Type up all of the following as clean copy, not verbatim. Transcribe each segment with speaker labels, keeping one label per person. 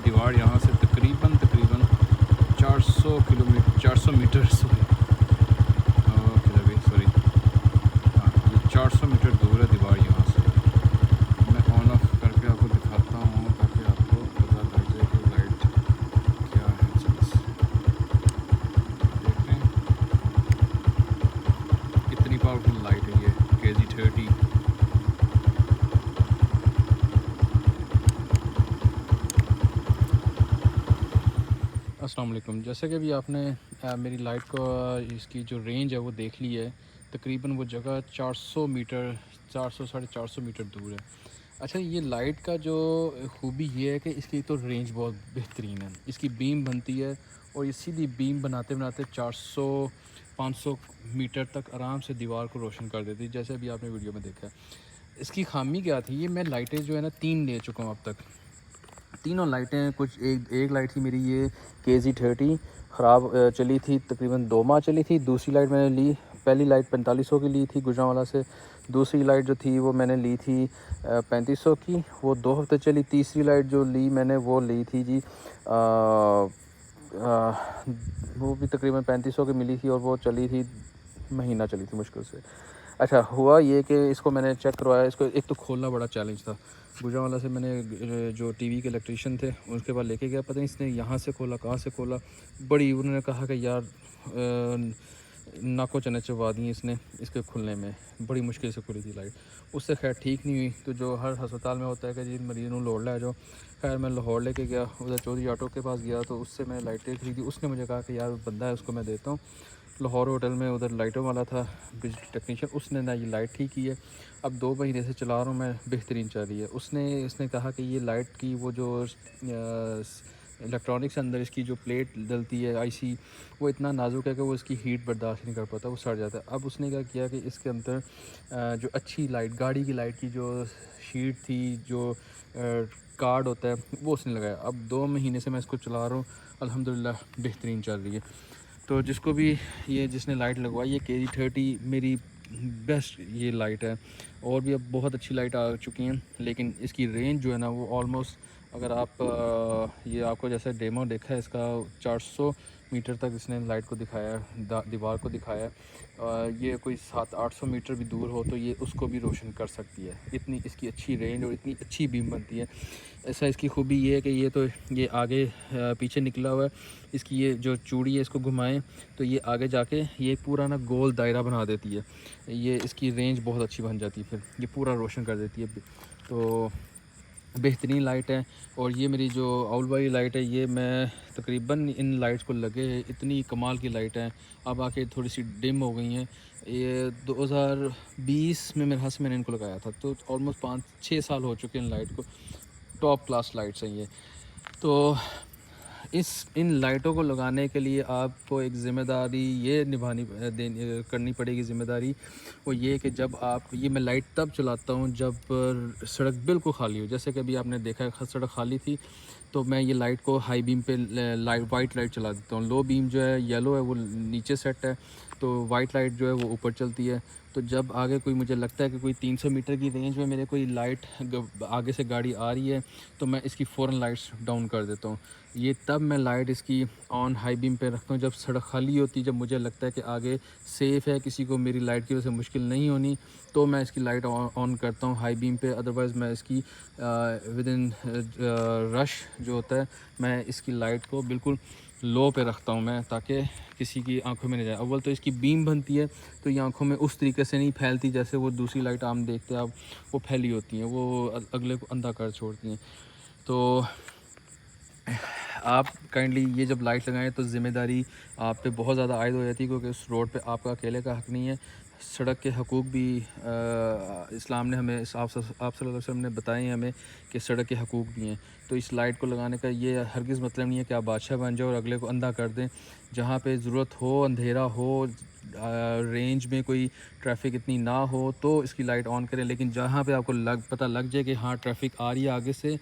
Speaker 1: दीवार यहाँ से तकरीबन 400 मीटर सॉरी सॉरी हाँ, ये 400 मीटर दूर है दीवार यहाँ से। मैं ऑन ऑफ करके आपको दिखाता हूँ ताकि आपको पता लग जाए कि लाइट क्या है चीज़। देख रहे हैं कितनी पावरफुल लाइट है ये KZ30। अस्सलाम वालेकुम। जैसे कि अभी आपने मेरी लाइट को इसकी जो रेंज है वो देख ली है। तकरीबन वो जगह 400 मीटर 400 साढ़े 400 मीटर दूर है। अच्छा, ये लाइट का जो खूबी ये है कि इसकी तो रेंज बहुत बेहतरीन है। इसकी बीम बनती है और ये सीधी बीम बनाते बनाते 400 500 मीटर तक आराम से दीवार को रोशन कर देती है, जैसे अभी आपने वीडियो में देखा है। इसकी खामी क्या थी, ये मैं लाइटें जो है ना 3 ले चुका हूँ अब तक। तीनों लाइटें कुछ एक लाइट थी मेरी ये KZ30 ख़राब चली थी, तकरीबन 2 माह चली थी। दूसरी लाइट मैंने ली, पहली लाइट 4500 की ली थी गुजरांवाला से। दूसरी लाइट जो थी वो मैंने ली थी 3500 की, वो 2 हफ्ते चली। तीसरी लाइट जो ली मैंने वो ली थी जी वो भी तकरीबन 3500 की मिली थी और वो चली थी महीना चली थी मुश्किल से। अच्छा, हुआ ये कि इसको मैंने चेक करवाया। इसको एक तो खोलना बड़ा चैलेंज था। गुजरांवाला से मैंने जो टीवी के इलेक्ट्रीशियन थे उनके पास लेके गया, पता नहीं इसने यहाँ से खोला कहाँ से खोला। बड़ी उन्होंने कहा कि यार नाको चने चबा दी इसने इसके खुलने में, बड़ी मुश्किल से खुली थी लाइट। उससे खैर ठीक नहीं हुई, तो जो हर अस्पताल में होता है कि जी मरीज़ को लाहौर ले जाओ। खैर मैं लाहौर लेके गया, उधर चौधरी ऑटो के पास गया तो उससे मैंने लाइटें खरीदी। उसने मुझे कहा कि यार बंदा है उसको मैं देता हूँ। लाहौर होटल में उधर लाइटों वाला था बिजली टेक्नीशियन, उसने ना ये लाइट ठीक की है। अब 2 महीने से चला रहा हूँ मैं, बेहतरीन चल रही है। उसने कहा कि ये लाइट की वो जो इलेक्ट्रॉनिक्स अंदर इसकी जो प्लेट डलती है IC, वो इतना नाजुक है कि वो इसकी हीट बर्दाश्त नहीं कर पाता, वो सड़ जाता है। अब उसने क्या किया कि इसके अंदर जो अच्छी लाइट, गाड़ी की लाइट की जो शीट थी, जो कार्ड होता है, वो उसने लगाया। अब 2 महीने से मैं इसको चला रहा हूँ, अल्हम्दुलिल्लाह बेहतरीन चल रही है। तो जिसको भी जिसने लाइट लगवाई, ये KZ30 मेरी बेस्ट ये लाइट है। और भी अब बहुत अच्छी लाइट आ चुकी हैं, लेकिन इसकी रेंज जो है ना वो ऑलमोस्ट, अगर आप ये आपको जैसे डेमो देखा है इसका, 400 मीटर तक इसने लाइट को दिखाया है, दीवार को दिखाया है। ये कोई 700-800 मीटर भी दूर हो तो ये उसको भी रोशन कर सकती है। इतनी इसकी अच्छी रेंज और इतनी अच्छी बीम बनती है। ऐसा इसकी खूबी ये है कि ये आगे पीछे निकला हुआ है। इसकी ये जो चूड़ी है इसको घुमाएं तो ये आगे जाके ये पूरा ना गोल दायरा बना देती है। ये इसकी रेंज बहुत अच्छी बन जाती है, फिर ये पूरा रोशन कर देती है। तो बेहतरीन लाइट है। और ये मेरी जो आउल वाली लाइट है, ये मैं तकरीबन इन लाइट्स को लगे इतनी कमाल की लाइट है, अब आके थोड़ी सी डिम हो गई हैं। ये 2020 में मेरे हाथ से मैंने इनको लगाया था, तो ऑलमोस्ट 5-6 साल हो चुके हैं इन लाइट को। टॉप क्लास लाइट्स हैं ये। तो इन लाइटों को लगाने के लिए आपको एक ज़िम्मेदारी ये करनी पड़ेगी। ज़िम्मेदारी वो ये कि जब आप ये मैं लाइट तब चलाता हूँ जब सड़क बिल्कुल खाली हो। जैसे कि अभी आपने देखा है सड़क खाली थी तो मैं ये लाइट को हाई बीम पे वाइट लाइट चला देता हूँ। लो बीम जो है येलो है वो नीचे सेट है, तो वाइट लाइट जो है वो ऊपर चलती है। तो जब आगे कोई मुझे लगता है कि कोई 300 मीटर की रेंज में मेरे कोई लाइट आगे से गाड़ी आ रही है तो मैं इसकी फ़ौरन लाइट्स डाउन कर देता हूँ। ये तब मैं लाइट इसकी ऑन हाई बीम पे रखता हूँ जब सड़क खाली होती है, जब मुझे लगता है कि आगे सेफ़ है, किसी को मेरी लाइट की वजह से मुश्किल नहीं होनी, तो मैं इसकी लाइट ऑन करता हूँ हाई बीम पे। अदरवाइज़ मैं इसकी विदिन रश जो होता है मैं इसकी लाइट को बिल्कुल लो पे रखता हूँ मैं, ताकि किसी की आंखों में नहीं जाए। अव्वल तो इसकी बीम बनती है तो ये आंखों में उस तरीके से नहीं फैलती जैसे वो दूसरी लाइट आम देखते हैं आप, वो फैली होती हैं, वो अगले को अंधा कर छोड़ती हैं। तो आप काइंडली ये जब लाइट लगाएं तो ज़िम्मेदारी आप पे बहुत ज़्यादा आयद हो जाती है, क्योंकि उस रोड पे आपका अकेले का हक़ नहीं है। सड़क के हकूक़ भी इस्लाम ने हमें, आप सल्लल्लाहु अलैहि वसल्लम ने बताए हैं हमें कि सड़क के हकूक़ भी हैं। तो इस लाइट को लगाने का ये हरगिज़ मतलब नहीं है कि आप बादशाह बन जाओ और अगले को अंधा कर दें। जहाँ पे ज़रूरत हो, अंधेरा हो, रेंज में कोई ट्रैफिक इतनी ना हो तो इसकी लाइट ऑन करें। लेकिन जहाँ पे आपको पता लग जाए कि हाँ ट्रैफिक आ रही है आगे से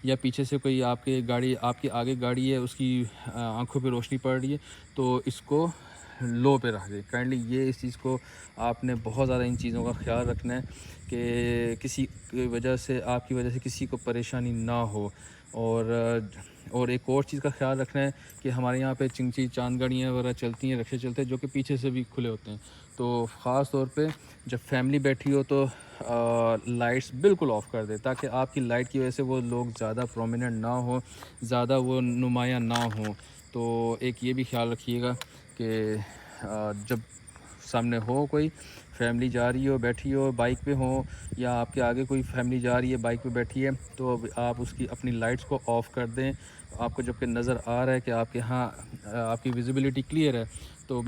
Speaker 1: या पीछे से, कोई आपके आगे गाड़ी है, उसकी आंखों पे रोशनी पड़ रही है, तो इसको लो पे रख दे। काइंडली ये इस चीज़ को आपने बहुत ज़्यादा इन चीज़ों का ख्याल रखना है कि किसी की वजह से, आपकी वजह से किसी को परेशानी ना हो। और एक और चीज़ का ख्याल रखना है कि हमारे यहाँ पे चिंची चांद गाड़ियाँ वगैरह चलती हैं, रिक्शे चलते हैं जो कि पीछे से भी खुले होते हैं। तो ख़ास तौर पे जब फैमिली बैठी हो तो लाइट्स बिल्कुल ऑफ़ कर दें, ताकि आपकी लाइट की वजह से वो लोग ज़्यादा प्रोमिनेंट ना हो, ज़्यादा वो नुमायाँ ना हों। तो एक ये भी ख्याल रखिएगा कि जब सामने हो कोई फैमिली जा रही हो, बैठी हो, बाइक पे हो, या आपके आगे कोई फैमिली जा रही है बाइक पे बैठी है, तो अब आप उसकी अपनी लाइट्स को ऑफ़ कर दें। आपको जबकि नज़र आ रहा है कि आपके यहाँ आपकी विजिबिलिटी क्लियर है, तो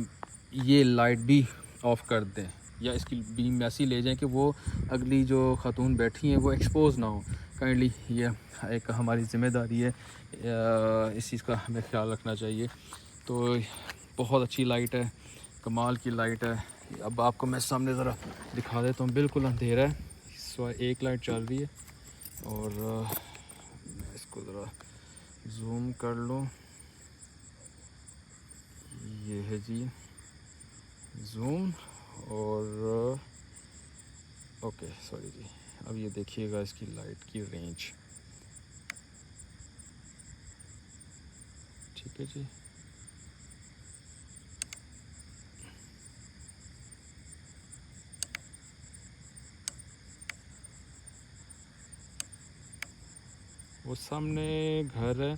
Speaker 1: ये लाइट भी ऑफ़ कर दें, या इसकी बीम ऐसी ले जाएं कि वो अगली जो खातून बैठी हैं वो एक्सपोज ना हो। काइंडली ये एक हमारी ज़िम्मेदारी है, इस चीज़ का हमें ख्याल रखना चाहिए। तो बहुत अच्छी लाइट है, कमाल की लाइट है। अब आपको मैं सामने ज़रा दिखा देता हूँ, बिल्कुल अंधेरा है, सिवाय एक लाइट चल रही है। और मैं इसको ज़रा जूम कर लूँ, ये है जी जूम। और ओके सॉरी जी, अब ये देखिएगा इसकी लाइट की रेंज, ठीक है जी। वो सामने घर है,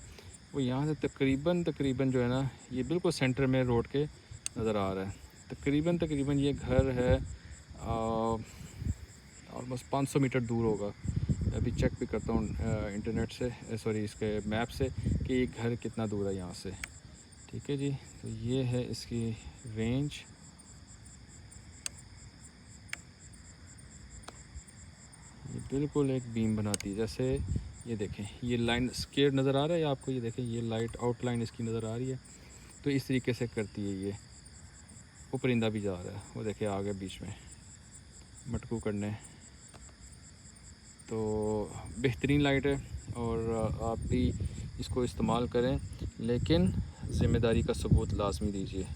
Speaker 1: वो यहाँ से तकरीबन जो है ना, ये बिल्कुल सेंटर में रोड के नज़र आ रहा है। तकरीबन ये घर है ऑलमोस्ट 500 मीटर दूर होगा। मैं अभी चेक भी करता हूँ इंटरनेट से, सॉरी इसके मैप से, कि ये घर कितना दूर है यहाँ से। ठीक है जी, तो ये है इसकी रेंज। ये बिल्कुल एक बीम बनाती है, जैसे ये देखें, ये लाइन स्क्वायर नज़र आ रहा है आपको, ये देखें ये लाइट आउटलाइन इसकी नज़र आ रही है। तो इस तरीके से करती है ये। वो परिंदा भी जा रहा है, वो देखे आ गया बीच में मटकू करने। तो बेहतरीन लाइट है, और आप भी इसको इस्तेमाल करें, लेकिन ज़िम्मेदारी का सबूत लाजमी दीजिए।